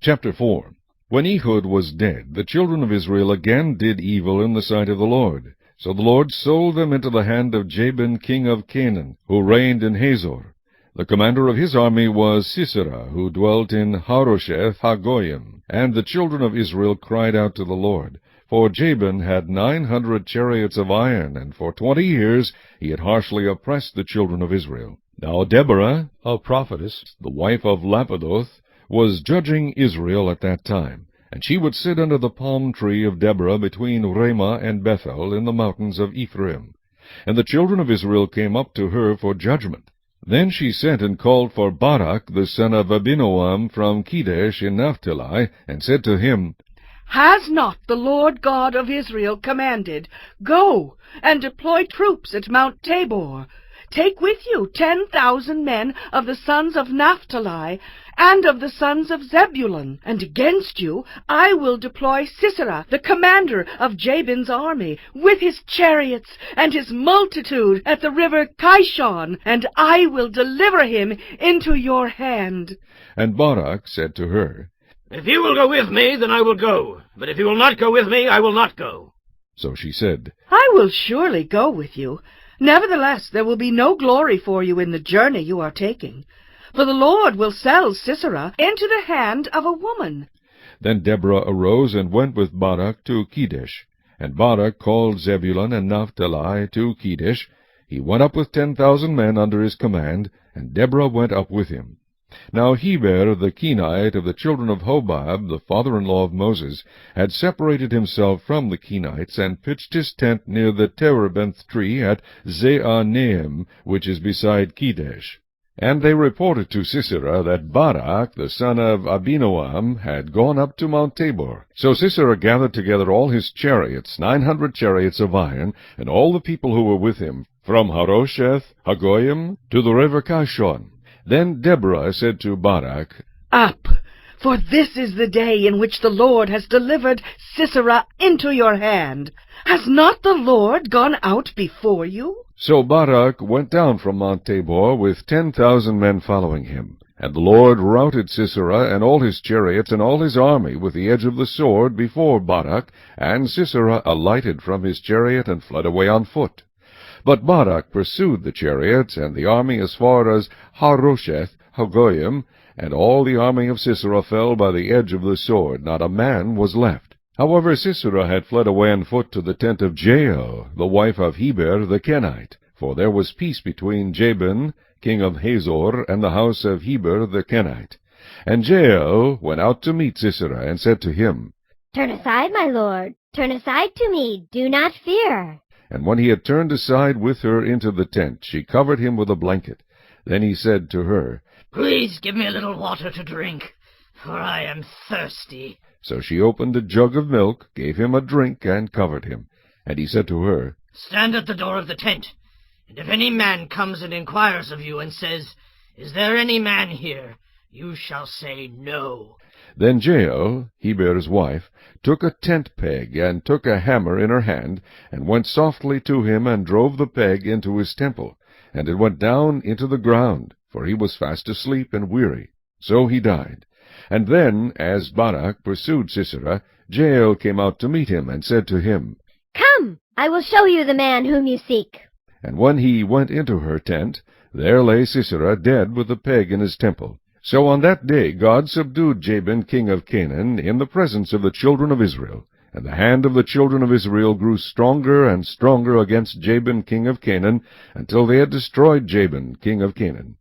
Chapter 4. When Ehud was dead, the children of Israel again did evil in the sight of the Lord. So the Lord sold them into the hand of Jabin king of Canaan, who reigned in Hazor. The commander of his army was Sisera, who dwelt in Harosheth Hagoyim. And the children of Israel cried out to the Lord. For Jabin had 900 chariots of iron, and for 20 years he had harshly oppressed the children of Israel. Now Deborah, a prophetess, the wife of Lapidoth, was judging Israel at that time. And she would sit under the palm tree of Deborah between Ramah and Bethel in the mountains of Ephraim. And the children of Israel came up to her for judgment. Then she sent and called for Barak the son of Abinoam from Kedesh in Naphtali, and said to him, Has not the Lord God of Israel commanded, Go and deploy troops at Mount Tabor? Take with you 10,000 men of the sons of Naphtali and of the sons of Zebulun, and against you I will deploy Sisera, the commander of Jabin's army, with his chariots and his multitude at the river Kishon, and I will deliver him into your hand. And Barak said to her, If you will go with me, then I will go. But if you will not go with me, I will not go. So she said, I will surely go with you. Nevertheless, there will be no glory for you in the journey you are taking. For the Lord will sell Sisera into the hand of a woman. Then Deborah arose and went with Barak to Kedesh. And Barak called Zebulun and Naphtali to Kedesh. He went up with 10,000 men under his command, and Deborah went up with him. Now Heber the Kenite of the children of Hobab, the father-in-law of Moses, had separated himself from the Kenites, and pitched his tent near the terebinth tree at Zaanaim, which is beside Kedesh. And they reported to Sisera that Barak the son of Abinoam had gone up to Mount Tabor. So Sisera gathered together all his chariots, 900 chariots of iron, and all the people who were with him, from Harosheth Hagoyim to the river Kishon. Then Deborah said to Barak, Up, for this is the day in which the Lord has delivered Sisera into your hand. Has not the Lord gone out before you? So Barak went down from Mount Tabor with 10,000 men following him. And the Lord routed Sisera and all his chariots and all his army with the edge of the sword before Barak, and Sisera alighted from his chariot and fled away on foot. But Barak pursued the chariots and the army as far as Harosheth Hagoyim, and all the army of Sisera fell by the edge of the sword. Not a man was left. However, Sisera had fled away on foot to the tent of Jael, the wife of Heber the Kenite, for there was peace between Jabin, king of Hazor, and the house of Heber the Kenite. And Jael went out to meet Sisera, and said to him, Turn aside, my lord. Turn aside to me. Do not fear. And when he had turned aside with her into the tent, she covered him with a blanket. Then he said to her, Please give me a little water to drink, for I am thirsty. So she opened a jug of milk, gave him a drink, and covered him. And he said to her, Stand at the door of the tent, and if any man comes and inquires of you and says, Is there any man here? You shall say no. Then Jael, Heber's wife, took a tent peg, and took a hammer in her hand, and went softly to him, and drove the peg into his temple. And it went down into the ground, for he was fast asleep and weary. So he died. And then, as Barak pursued Sisera, Jael came out to meet him, and said to him, Come, I will show you the man whom you seek. And when he went into her tent, there lay Sisera dead with the peg in his temple. So on that day God subdued Jabin king of Canaan in the presence of the children of Israel. And the hand of the children of Israel grew stronger and stronger against Jabin king of Canaan, until they had destroyed Jabin king of Canaan.